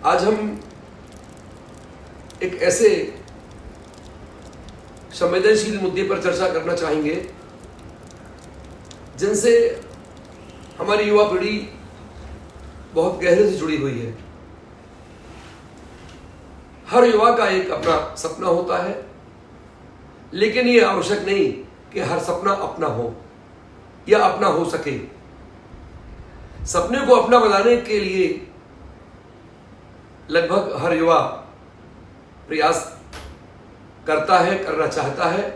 आज हम एक ऐसे संवेदनशील मुद्दे पर चर्चा करना चाहेंगे जिनसे हमारी युवा पीढ़ी बहुत गहरे से जुड़ी हुई है। हर युवा का एक अपना सपना होता है, लेकिन ये आवश्यक नहीं कि हर सपना अपना हो या अपना हो सके। सपने को अपना बनाने के लिए लगभग हर युवा प्रयास करता है, करना चाहता है।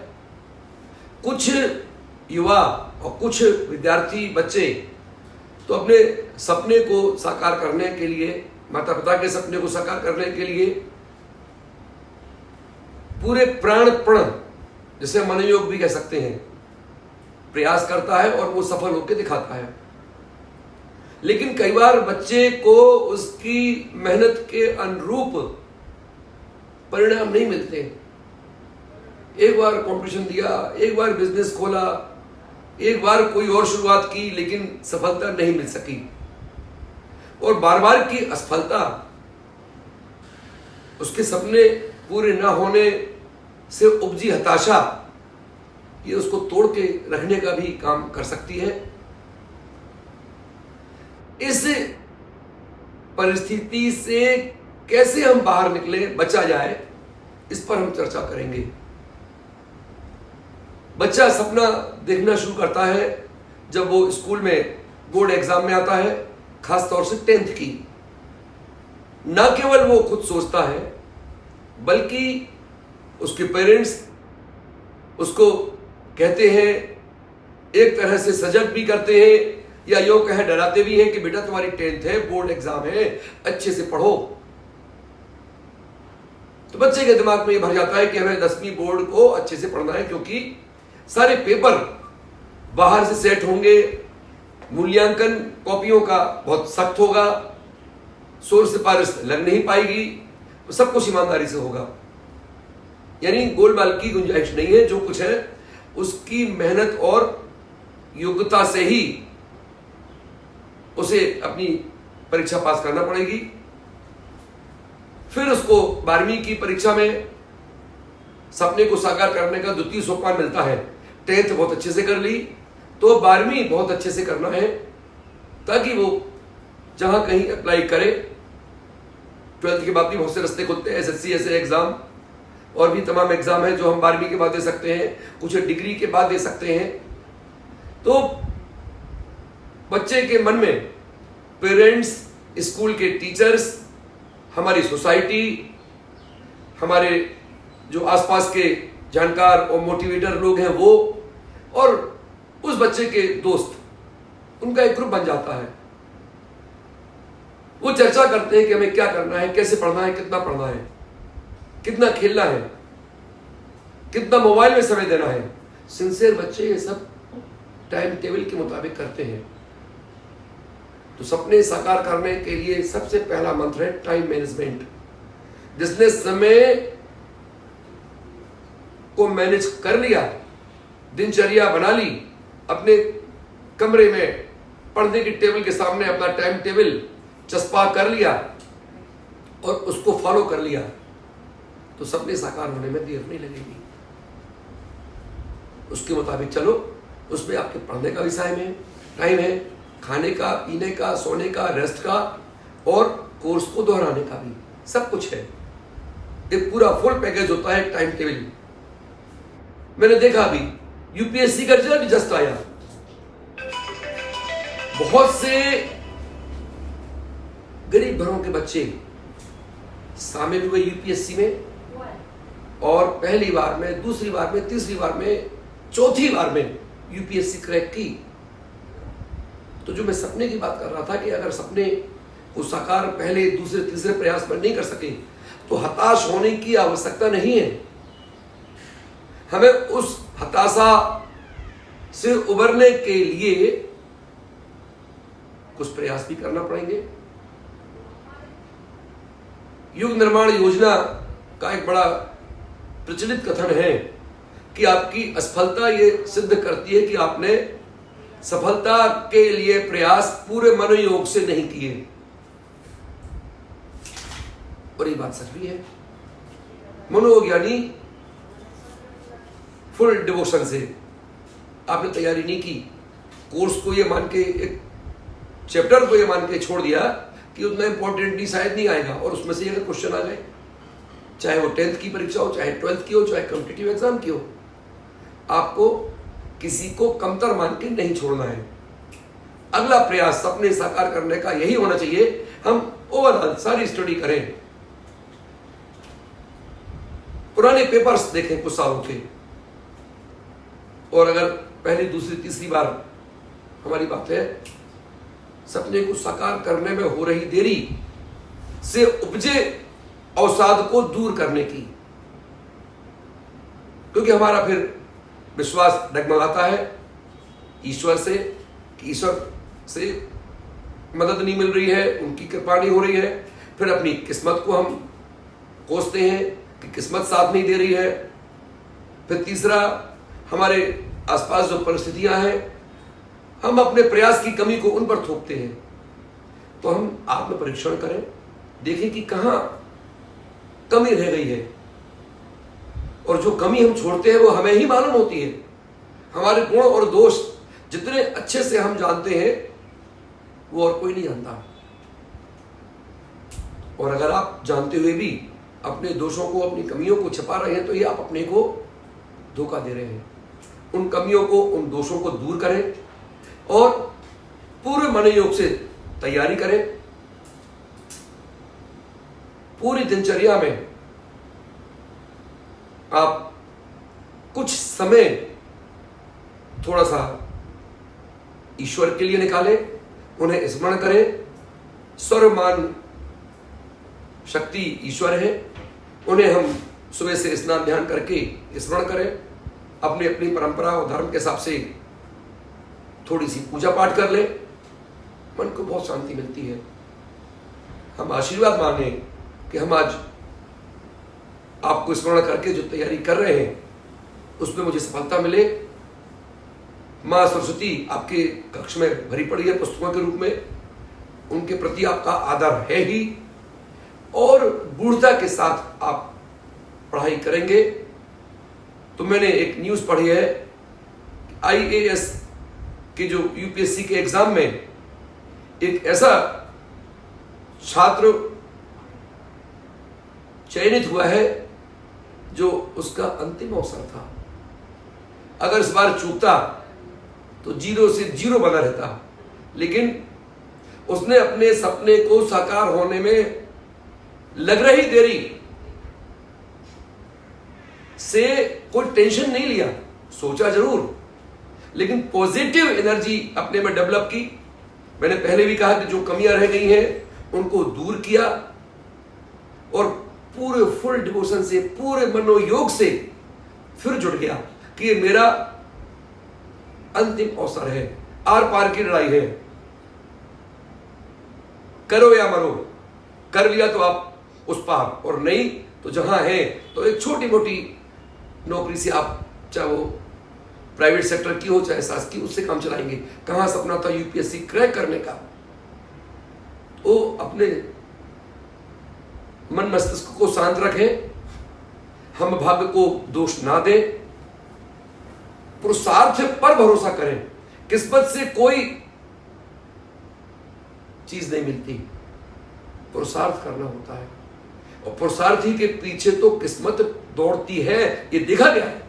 कुछ युवा और कुछ विद्यार्थी बच्चे तो अपने सपने को साकार करने के लिए, माता पिता के सपने को साकार करने के लिए पूरे प्राणपण, जिसे मनोयोग भी कह सकते हैं, प्रयास करता है और वो सफल होकर दिखाता है। लेकिन कई बार बच्चे को उसकी मेहनत के अनुरूप परिणाम नहीं मिलते। एक बार कंपटीशन दिया, एक बार बिजनेस खोला, एक बार कोई और शुरुआत की, लेकिन सफलता नहीं मिल सकी। और बार बार की असफलता उसके सपने पूरे ना होने से उपजी हताशा, ये उसको तोड़ के रखने का भी काम कर सकती है। इस परिस्थिति से कैसे हम बाहर निकले, बचा जाए, इस पर हम चर्चा करेंगे। बच्चा सपना देखना शुरू करता है जब वो स्कूल में बोर्ड एग्जाम में आता है, खास तौर से 10th की। ना केवल वो खुद सोचता है, बल्कि उसके पेरेंट्स उसको कहते हैं, एक तरह से सजग भी करते हैं या यूं कहे डराते भी हैं कि बेटा तुम्हारी 10th है, बोर्ड एग्जाम है, अच्छे से पढ़ो। तो बच्चे के दिमाग में ये भर जाता है कि हमें 10वीं बोर्ड को अच्छे से पढ़ना है, क्योंकि सारे पेपर बाहर से सेट होंगे, मूल्यांकन कॉपियों का बहुत सख्त होगा, शोर सिफारिश लग नहीं पाएगी, सब कुछ ईमानदारी से होगा। यानी गोलमाल की गुंजाइश नहीं है। जो कुछ है उसकी मेहनत और योग्यता से ही उसे अपनी परीक्षा पास करना पड़ेगी। फिर उसको 12वीं की परीक्षा में सपने को साकार करने का द्वितीय सोपान मिलता है। 10th बहुत अच्छे से कर ली तो 12वीं बहुत अच्छे से करना है, ताकि वो जहां कहीं अप्लाई करे। 12th के बाद भी बहुत से रास्ते खुलते हैं, SSC ऐसे एग्जाम और भी तमाम एग्जाम है जो हम 12वीं के बाद दे सकते हैं, कुछ डिग्री के बाद दे सकते हैं। तो बच्चे के मन में पेरेंट्स, स्कूल के टीचर्स, हमारी सोसाइटी, हमारे जो आसपास के जानकार और मोटिवेटर लोग हैं वो, और उस बच्चे के दोस्त, उनका एक ग्रुप बन जाता है। वो चर्चा करते हैं कि हमें क्या करना है, कैसे पढ़ना है, कितना पढ़ना है, कितना खेलना है, कितना मोबाइल में समय देना है। सिंसियर बच्चे ये सब टाइम टेबल के मुताबिक करते हैं। तो सपने साकार करने के लिए सबसे पहला मंत्र है टाइम मैनेजमेंट। जिसने समय को मैनेज कर लिया, दिनचर्या बना ली, अपने कमरे में पढ़ने की टेबल के सामने अपना टाइम टेबल चस्पा कर लिया और उसको फॉलो कर लिया, तो सपने साकार होने में देर नहीं लगेगी। उसके मुताबिक चलो, उसमें आपके पढ़ने का भी टाइम है, खाने का, पीने का, सोने का, रेस्ट का और कोर्स को दोहराने का भी, सब कुछ है। एक पूरा फुल पैकेज होता है टाइम टेबल। मैंने देखा अभी यूपीएससी का रिजल्ट जस्ट आया, बहुत से गरीब घरों के बच्चे शामिल हुए यूपीएससी में, और पहली बार में, दूसरी बार में, तीसरी बार में, चौथी बार में यूपीएससी क्रैक की। तो जो मैं सपने की बात कर रहा था कि अगर सपने को साकार पहले, दूसरे, तीसरे प्रयास में नहीं कर सके तो हताश होने की आवश्यकता नहीं है। हमें उस हताशा से उबरने के लिए कुछ प्रयास भी करना पड़ेंगे। युग निर्माण योजना का एक बड़ा प्रचलित कथन है कि आपकी असफलता ये सिद्ध करती है कि आपने सफलता के लिए प्रयास पूरे मनोयोग से नहीं किए। और ये बात सच भी है। मनोयोग यानी फुल डिवोशन से आपने तैयारी नहीं की, कोर्स को ये मान के, एक चैप्टर को ये मान के छोड़ दिया कि उतना इंपॉर्टेंट नहीं, शायद नहीं आएगा, और उसमें से अगर क्वेश्चन आ जाए, चाहे वो 10th की परीक्षा हो, चाहे 12th की हो, चाहे कॉम्पिटिटिव एग्जाम की हो, आपको किसी को कमतर मान के नहीं छोड़ना है। अगला प्रयास सपने साकार करने का यही होना चाहिए, हम ओवरऑल सारी स्टडी करें, पुराने पेपर्स देखें कुछ सालों के, और अगर पहली दूसरी तीसरी बार हमारी बात है सपने को साकार करने में हो रही देरी से उपजे अवसाद को दूर करने की, क्योंकि हमारा फिर विश्वास डगमगाता है ईश्वर से कि ईश्वर से मदद नहीं मिल रही है, उनकी कृपा नहीं हो रही है, फिर अपनी किस्मत को हम कोसते हैं कि किस्मत साथ नहीं दे रही है, फिर तीसरा हमारे आसपास जो परिस्थितियां हैं हम अपने प्रयास की कमी को उन पर थोपते हैं। तो हम आत्म परीक्षण करें, देखें कि कहां कमी रह गई है, और जो कमी हम छोड़ते हैं वो हमें ही मालूम होती है। हमारे गुण और दोष जितने अच्छे से हम जानते हैं वो और कोई नहीं जानता, और अगर आप जानते हुए भी अपने दोषों को, अपनी कमियों को छिपा रहे हैं तो ये आप अपने को धोखा दे रहे हैं। उन कमियों को, उन दोषों को दूर करें और पूरे मनोयोग से तैयारी करें। पूरी दिनचर्या में आप कुछ समय थोड़ा सा ईश्वर के लिए निकालें, उन्हें स्मरण करें। सर्वमान शक्ति ईश्वर है, उन्हें हम सुबह से स्नान ध्यान करके स्मरण करें। अपनी अपनी परंपरा और धर्म के हिसाब से थोड़ी सी पूजा पाठ कर लें, मन को बहुत शांति मिलती है। हम आशीर्वाद मांगे कि हम आज आपको स्मरण करके जो तैयारी कर रहे हैं उसमें मुझे सफलता मिले। माँ सरस्वती आपके कक्ष में भरी पड़ी है पुस्तकों के रूप में, उनके प्रति आपका आदर है ही, और मूर्खता के साथ आप पढ़ाई करेंगे। तो मैंने एक न्यूज़ पढ़ी है, IAS के जो UPSC के एग्जाम में एक ऐसा छात्र चयनित हुआ है जो उसका अंतिम अवसर था। अगर इस बार चूकता तो 0 से 0 बना रहता, लेकिन उसने अपने सपने को साकार होने में लग रही देरी से कोई टेंशन नहीं लिया, सोचा जरूर, लेकिन पॉजिटिव एनर्जी अपने में डेवलप की। मैंने पहले भी कहा कि जो कमियां रह गई हैं उनको दूर किया, और पूरे फुल डिवोशन से, पूरे मनोयोग से फिर जुट गया कि ये मेरा अंतिम अवसर है, आर पार की लड़ाई है, करो या मरो। कर लिया तो आप उस पार, और नहीं तो जहां है तो एक छोटी मोटी नौकरी से आप, चाहे वो प्राइवेट सेक्टर की हो चाहे शासकीय, उससे काम चलाएंगे। कहां सपना था UPSC क्रैक करने का, वो अपने मन मस्तिष्क को शांत रखें, हम भाग्य को दोष ना दें, पुरुषार्थ पर भरोसा करें। किस्मत से कोई चीज नहीं मिलती, पुरुषार्थ करना होता है, और पुरुषार्थी के पीछे तो किस्मत दौड़ती है, ये देखा गया है।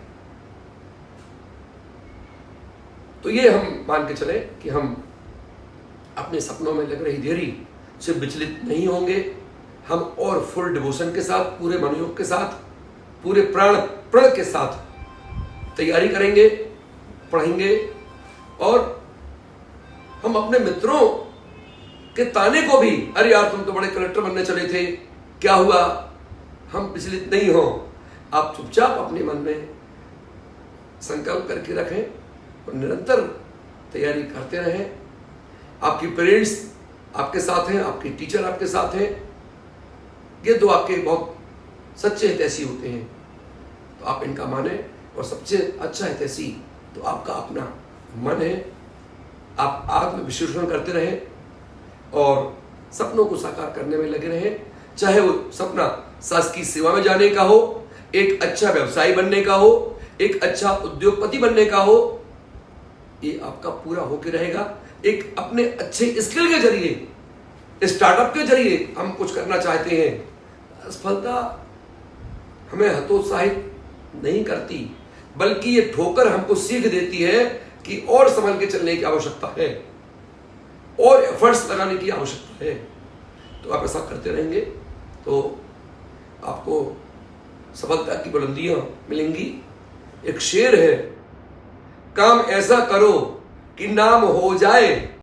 तो ये हम मान के चले कि हम अपने सपनों में लग रही देरी से विचलित नहीं होंगे। हम और फुल डिवोशन के साथ, पूरे मनोयोग के साथ, पूरे प्राण प्रण के साथ तैयारी करेंगे, पढ़ेंगे, और हम अपने मित्रों के ताने को भी, अरे यार तुम तो बड़े कलेक्टर बनने चले थे, क्या हुआ, हम विचलित नहीं हो। आप चुपचाप अपने मन में संकल्प करके रखें और निरंतर तैयारी करते रहें। आपकी पेरेंट्स आपके साथ हैं, आपके टीचर आपके साथ हैं, ये दो आपके बहुत सच्चे हितैषी होते हैं, तो आप इनका माने। और सबसे अच्छा हितैषी तो आपका अपना मन है। आप आत्म विश्लेषण करते रहें और सपनों को साकार करने में लगे रहें। चाहे वो सपना शासकीय सेवा में जाने का हो, एक अच्छा व्यवसायी बनने का हो, एक अच्छा उद्योगपति बनने का हो, ये आपका पूरा होके रहेगा। एक अपने अच्छे स्किल के जरिए, स्टार्टअप के जरिए हम कुछ करना चाहते हैं। असफलता हमें हतोत्साहित नहीं करती, बल्कि ये ठोकर हमको सीख देती है कि और संभल के चलने की आवश्यकता है और एफर्ट्स लगाने की आवश्यकता है। तो आप ऐसा करते रहेंगे तो आपको सफलता की बुलंदियां मिलेंगी। एक शेर है, काम ऐसा करो कि नाम हो जाए,